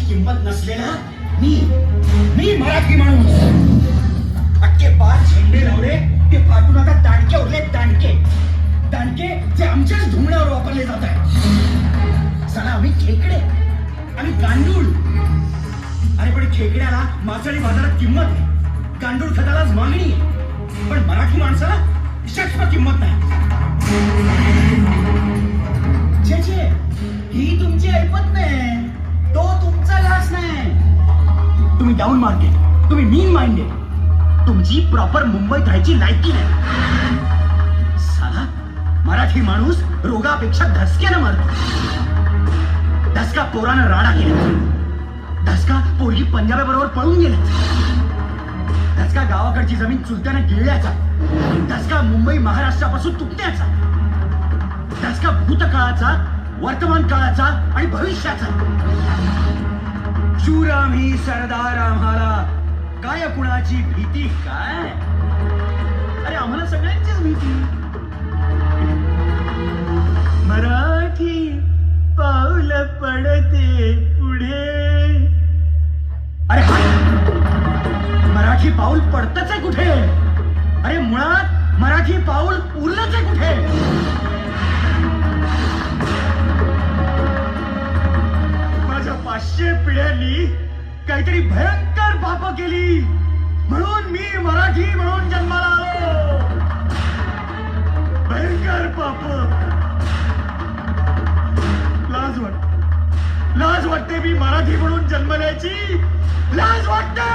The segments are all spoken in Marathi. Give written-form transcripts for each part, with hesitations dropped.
मराठीची किंमत नसलेला मी मराठी माणूस. अख्खे 5 झेंडे लावले ते फाटून आता दांडके उरले. दांडके जे आमच्याच धुमण्यावर वापरले जात आहेत. चला आम्ही खेकडे, आम्ही गांडूळ. अरे पण खेकड्याला मासळी बाजारात किंमत आहे, गांडूळ खतालाच मागणी आहे, पण मराठी माणसाला शक्ष किंमत नाही. छे ही तुमची ऐपत नाही, तो तुमचा घास नाही. तुम्ही डाऊन मार्केट, तुम्ही मीन माइंडेड, तुमची प्रॉपर मुंबईत राहायची लायकी नाही. साला मराठी माणूस रोगापेक्षा धसक्यानं मरतो. धसका पोरानं राडा केला, धसका पोरगी पंजाबाबरोबर पळून गेले, धसका गावाकडची जमीन चुलत्यानं गिळल्याचा, धसका मुंबई महाराष्ट्रापासून तुटण्याचा, धसका भूतकाळाचा, वर्तमान काळाचा आणि भविष्याचा. शूर आम्ही, सरदार आम्हाला, काय कुणाची भीती काय. अरे आम्हाला सगळ्यांचीच भीती. मराठी पाऊल पडते पुढे. अरे मराठी पाऊल पडतच आहे कुठे. अरे मुळात मराठी पाऊल उरलंच आहे कुठे. माझ्या 500 पिढ्यांनी काहीतरी भयंकर पाप केली म्हणून मी मराठी म्हणून जन्माला आलो. भयंकर पाप. लाज वाटते मी मराठी म्हणून जन्मल्याची. लाज वाटते.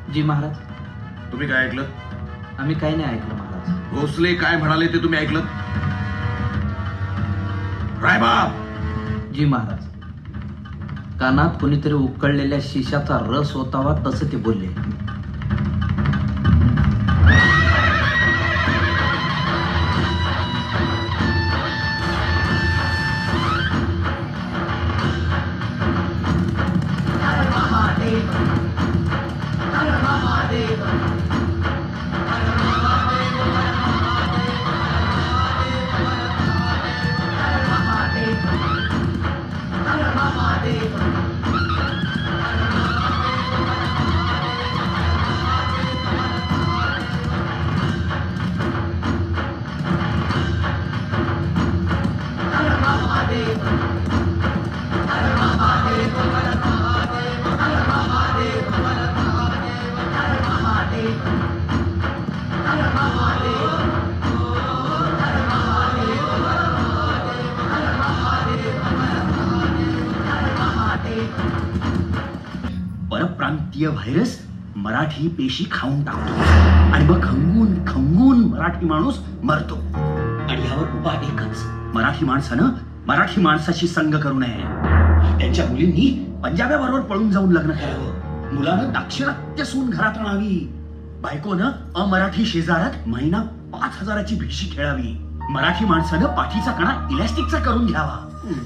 जी महाराज. तुम्ही काय ऐकलं? आम्ही काही नाही ऐकलं महाराज. भोसले काय म्हणाले ते तुम्ही ऐकलं? रायबाब. जी महाराज. कानात कोणीतरी उकळलेल्या शिशाचा रस होतावा तसं ते बोलले. परप्रांतीय व्हायरस मराठी पेशी खाऊन टाकतो आणि मग खंगून मराठी माणूस मरतो. आणि यावर उपाय एकच. मराठी माणसानं मराठी माणसाशी संग करू नये. त्यांच्या मुलींनी पंजाब्याबरोबर पळून जाऊन लग्न करावं. मुलानं दाक्षिणात्य सून घरात आणावी. बायकोनं अमराठी शेजारात महिना 5,000ची भिशी खेळावी. मराठी माणसानं पाठीचा कणा इलॅस्टिकचा करून घ्यावा.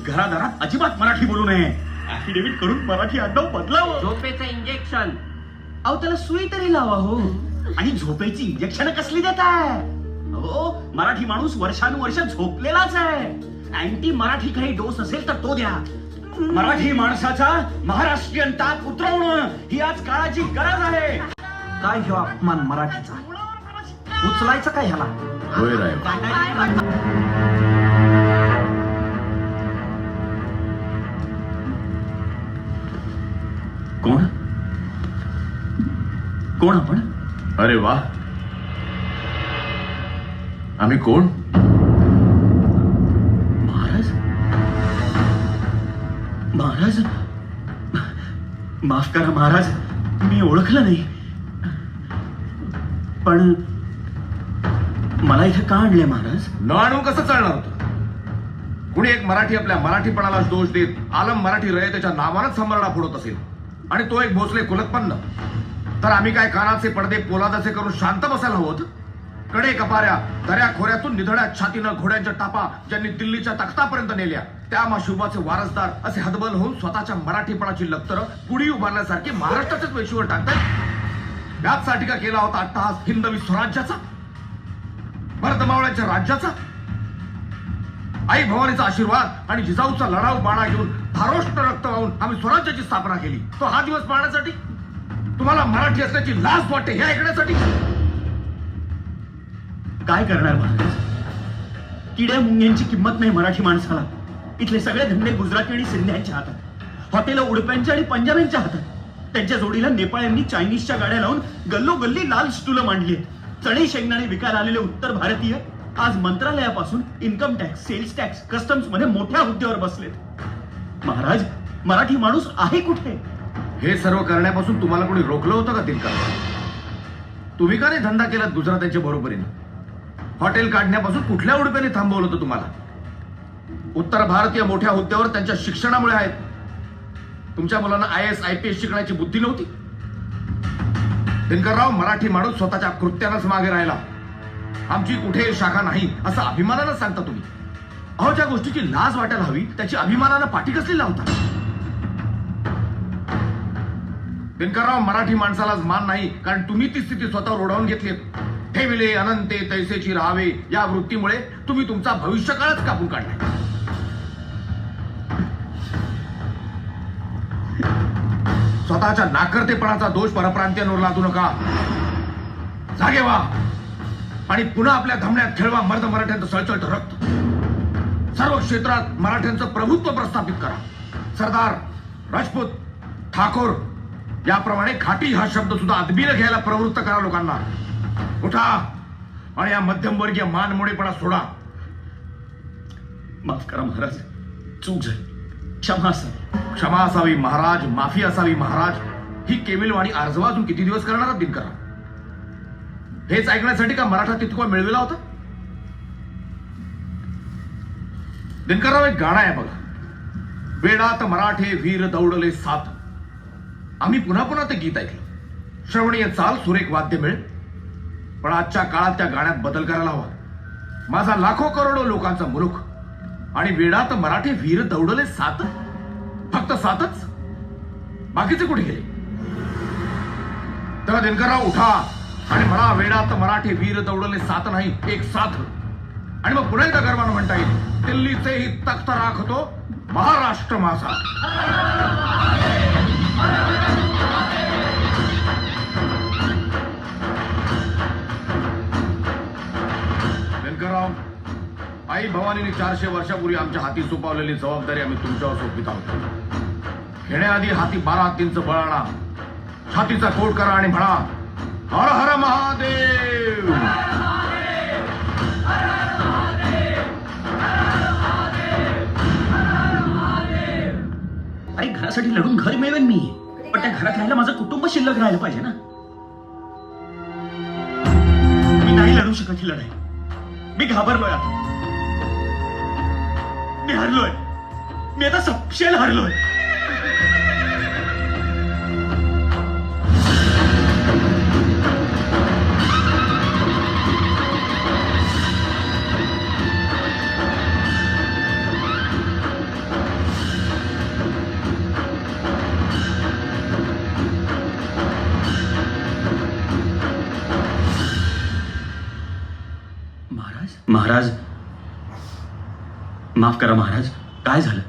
घरादारात अजिबात मराठी बोलू नये. ऍफिडेव्हिट करून मराठी आडनाव बदलावं. झोपेचं इंजेक्शन. अहो त्याला सुई तरी लावा हो. आणि झोपेची इंजेक्शन कसली देताय हो. मराठी माणूस वर्षानुवर्ष झोपलेलाच आहे. अँटी मराठी काही डोस असेल तर तो द्या. मराठी माणसाचा महाराष्ट्रीयन ताप उतरवणं ही आज काळाची गरज आहे. काय ह्यो अपमान मराठीचा. उचलायचं काय ह्याला. होय रायबाब. कोण कोण आपण. अरे वा. आम्ही कोण? महाराज. महाराज माफ करा महाराज, मी ओळखलं नाही. पण मला इथे का आणले महाराज? न आणून कसं चालणार होतं? कुणी एक मराठी आपल्या मराठीपणाला दोष देत आलम मराठी रयतेच्या नावानच संभरणा फोडत असेल आणि तो एक भोसले कुलत्पन्न. तर आम्ही काय कानाचे पडदे पोलादाचे करून शांत बसायला हवं होतं? कडे कपाऱ्या दऱ्या खोऱ्यातून निधड्या छातीनं घोड्यांच्या टापा ज्यांनी दिल्लीच्या तख्तापर्यंत नेल्या त्या शिवबाचे वारसदार असे हतबल होऊन स्वतःच्या मराठीपणाची लक्तरं गुढी उभारण्यासारखी महाराष्ट्राच्याच वेशीवर टाकतात. याचसाठी का केला होता अट्टहास हिंदवी स्वराज्याचा, भरतमावळ्याच्या राज्याचा? आई भवानीचा आशीर्वाद आणि जिजाऊचा लढाऊ बाणा घेऊन धारोष्ट रक्त वाहून आम्ही स्वराज्याची स्थापना केली. तो हा दिवस पाहण्यासाठी? तुम्हाला मराठी असल्याची लाज वाटते हे ऐकण्यासाठी? काय करणार महाराज? किड्या मुंग्यांची किंमत नाही मराठी माणसाला. इथले सगळे धंदे गुजराती आणि सिंध्यांच्या हातात, हॉटेल उडप्यांच्या आणि पंजाब्यांच्या हातात. त्यांच्या जोडीला नेपाळ्यांनी चायनीजच्या गाड्या लावून गल्लोगल्ली लाल स्टुलं मांडली आहेत. चणे शेंगदाणे विकायला आलेले उत्तर भारतीय आज मंत्रालयापासून income tax, sales tax, customs मध्ये मोठ्या हुद्द्यावर बसलेत. महाराज, मराठी माणूस आहे कुठे? हे सर्व करण्यापासून तुम्हाला कोणी रोखलं होतं का दिलकर? तुम्ही का नाही धंदा केलात गुजरात्यांच्या बरोबरीने? हॉटेल काढण्यापासून कुठल्या उडप्याने थांबवलं होतं तुम्हाला? उत्तर भारतीय मोठ्या हुद्द्यावर त्यांच्या शिक्षणामुळे आहेत. तुमच्या मुलांना IAS IPS शिकण्याची बुद्धी नव्हती? दिनकरराव, मराठी माणूस स्वतःच्या कृत्यानंच मागे राहिला. आमची कुठे शाखा नाही असं अभिमानानं सांगता तुम्ही. अहो, ज्या गोष्टीची लाज वाटायला हवी त्याची अभिमानानं पाठी कसली लावता? दिनकरराव, मराठी माणसालाच मान नाही कारण तुम्ही ती स्थिती स्वतःवर ओढावून घेतली. ठेविले अनंते तैसेची राहावे या वृत्तीमुळे तुम्ही तुमचा भविष्यकाळच कापून काढलाय. स्वतःच्या नाकर्तेपणाचा दोष परप्रांतीयांवर लादू नका. जागे व्हा आणि पुन्हा आपल्या धमण्यात खेळवा मर्द मराठ्यांचं सळसळतं रक्त. सर्व क्षेत्रात मराठ्यांचं प्रभुत्व प्रस्थापित करा. सरदार, राजपूत, ठाकूर याप्रमाणे खाटी हा शब्द सुद्धा अदबीनं घ्यायला प्रवृत्त करा लोकांना. उठा आणि या मध्यमवर्गीय मानमोडेपणा सोडा. माफ करा महाराज, चूक झाली, क्षमा असावी. क्षमा असावी महाराज, माफी असावी महाराज, ही केविलवाणी आर्जवा अजून किती दिवस करणार आहात दिनकरराव? हेच ऐकण्यासाठी का मराठा तितका मिळविला होता? दिनकरराव, एक गाणं आहे बघा, वेडात मराठे वीर दौडले सात. आम्ही पुन्हा पुन्हा ते गीत ऐकलं. श्रवणीय चाल, सुरेख वाद्य मिळेल, पण आजच्या काळात त्या गाण्यात बदल करायला हवा. माझा लाखो करोडो लोकांचा मुलूक आणि वेडात मराठे वीर दौडले सात. फक्त सातच? बाकीचे कुठे गेले? तेव्हा दिनकरराव उठा आणि म्हणा, वेडात मराठे वीर दौडले सात नाही, एक साथ. आणि मग पुन्हा एकदा गर्वानं म्हणता येईल, दिल्लीचेही तख्त राखतो महाराष्ट्र माझा. दिनकरराव, आई भवानीने 400 वर्षापूर्वी आमच्या हाती सोपवलेली जबाबदारी आम्ही तुमच्यावर सोपवित आहोत. घेण्याआधी हाती 12 हत्तींचं बळ आणा, छातीचा कोट करा आणि म्हणा, हर हर महादेव. अरे, घरासाठी लढून घर मिळवेन मी, पण त्या घरात राहायला माझं कुटुंब शिल्लक राहायला पाहिजे ना. मी नाही लढू शकत ही लढाई. मी घाबरलोय आता. मी हरलोय. मी आता सपशेल हरलोय. महाराज, माफ करा महाराज. काय झालं?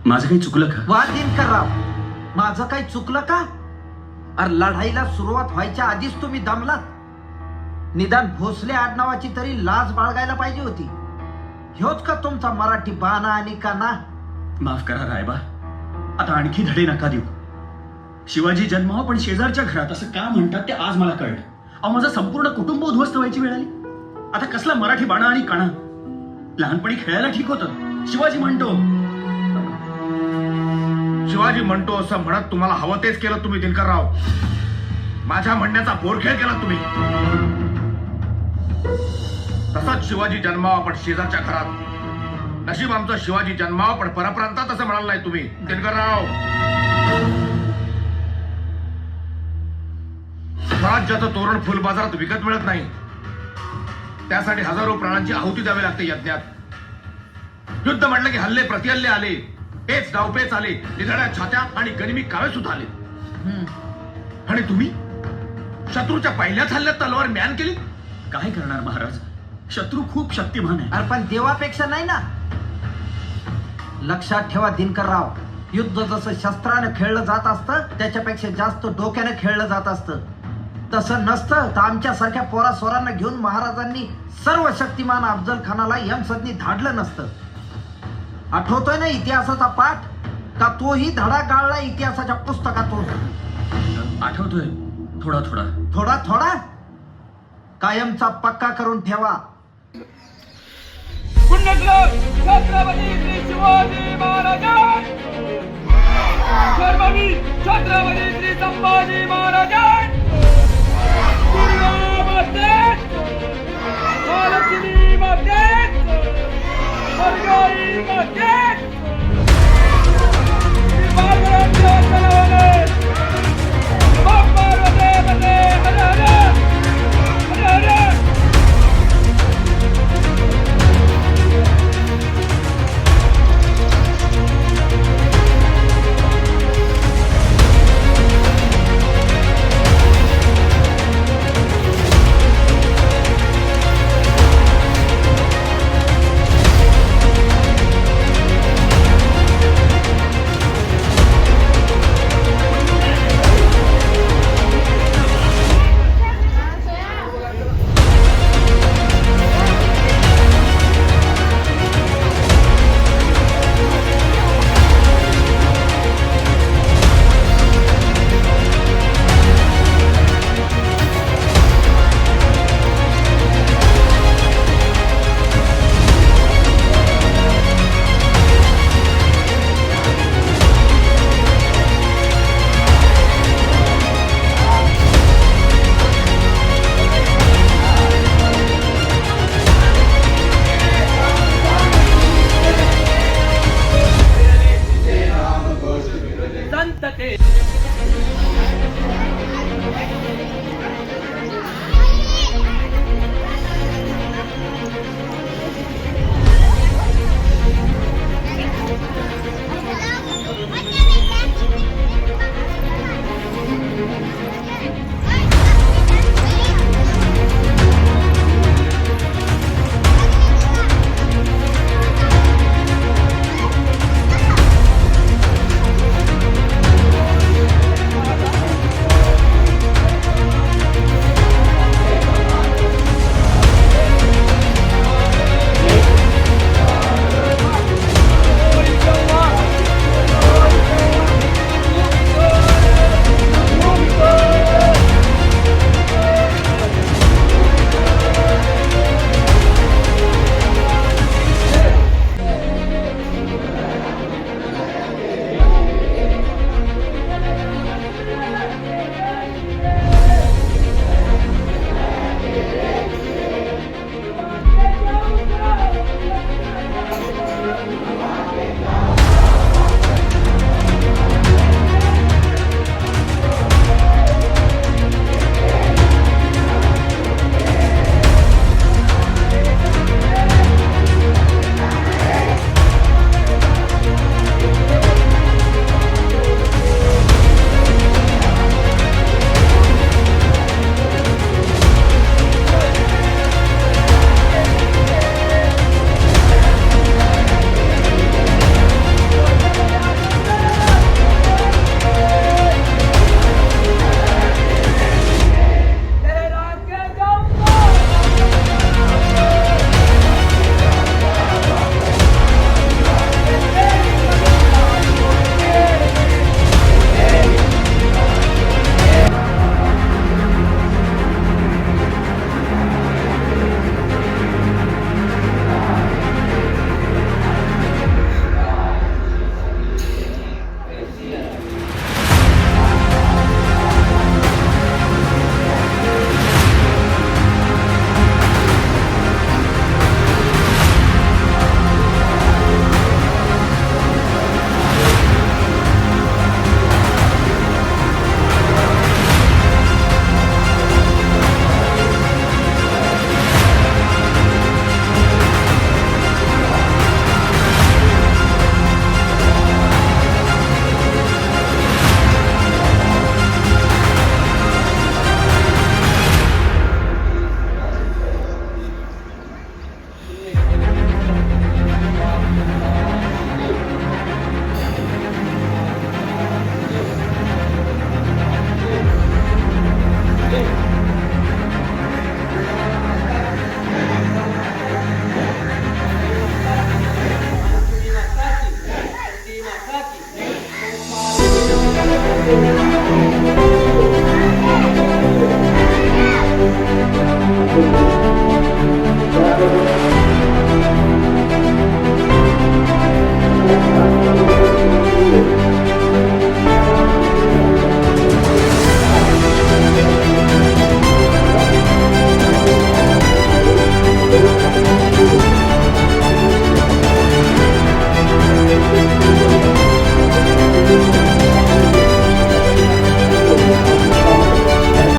माझं काही चुकलं का? वा दिनकरराव, माझं काही चुकलं का? अरे, लढाईला सुरुवात व्हायच्या आधीच तुम्ही दमलात. निदान भोसले आडनावाची तरी लाज बाळगायला पाहिजे होती. ह्योच का तुमचा मराठी बाणा आणि काना? माफ करा रायबा, आता आणखी धडे नका देऊ. शिवाजी जन्मावा पण शेजारच्या घरात असं का म्हणतात ते आज मला कळलं. अहो, माझं संपूर्ण कुटुंब उद्ध्वस्त व्हायची वेळ आली. आता कसला मराठी बाणा आणि काना? लहानपणी खेळायला ठीक होतं. शिवाजी म्हणतो असं म्हणत तुम्हाला हवं तेच केलं तुम्ही दिनकरराव. माझ्या म्हणण्याचा बोरखेळ केला तुम्ही. तसाच शिवाजी जन्मावा पण शेजारच्या घरात. नशीब आमचा शिवाजी जन्मावा पण परप्रांतात असं म्हणाल नाही तुम्ही दिनकरराव. राज्याचं तोरण फुल बाजारात विकत मिळत नाही. त्यासाठी हजारो प्राणांची आहुती द्यावी लागते यज्ञात. युद्ध म्हटलं की हल्ले प्रतिहल्ले आले, पेच डावपेच आले, निधड्या छात्या आणि गनिमी कावे सुद्धा आले. आणि तुम्ही शत्रूच्या पहिल्याच हल्ल्यात तलवार म्यान केली. काय करणार महाराज, शत्रू खूप शक्तिमान आहे. अरे पण देवापेक्षा नाही ना. लक्षात ठेवा दिनकरराव, युद्ध जसं शस्त्राने खेळलं जात असतं त्याच्यापेक्षा जास्त डोक्याने खेळलं जात असतं. तसं नसतं तर आमच्यासारख्या पोरा सोरांना घेऊन महाराजांनी सर्व शक्तिमान अफजल खानाला यमसदनी धाडलं नसतं. आठवतोय ना इतिहासाचा पाठ? का तोही धडा गाळला इतिहासाच्या पुस्तकातून? आठवतोय थोडा थोडा. थोडा थोडा कायमचा पक्का करून ठेवा. पुण्यश्लोक छत्रपती श्री शिवाजी महाराज, धर्मवीर छत्रपती श्री संभाजी महाराज, दुर्गा माते, महालक्ष्मी माते, हरगाई माते, श्री पार्वती चलवले, पार्वती पते हर हर हर हर. संतते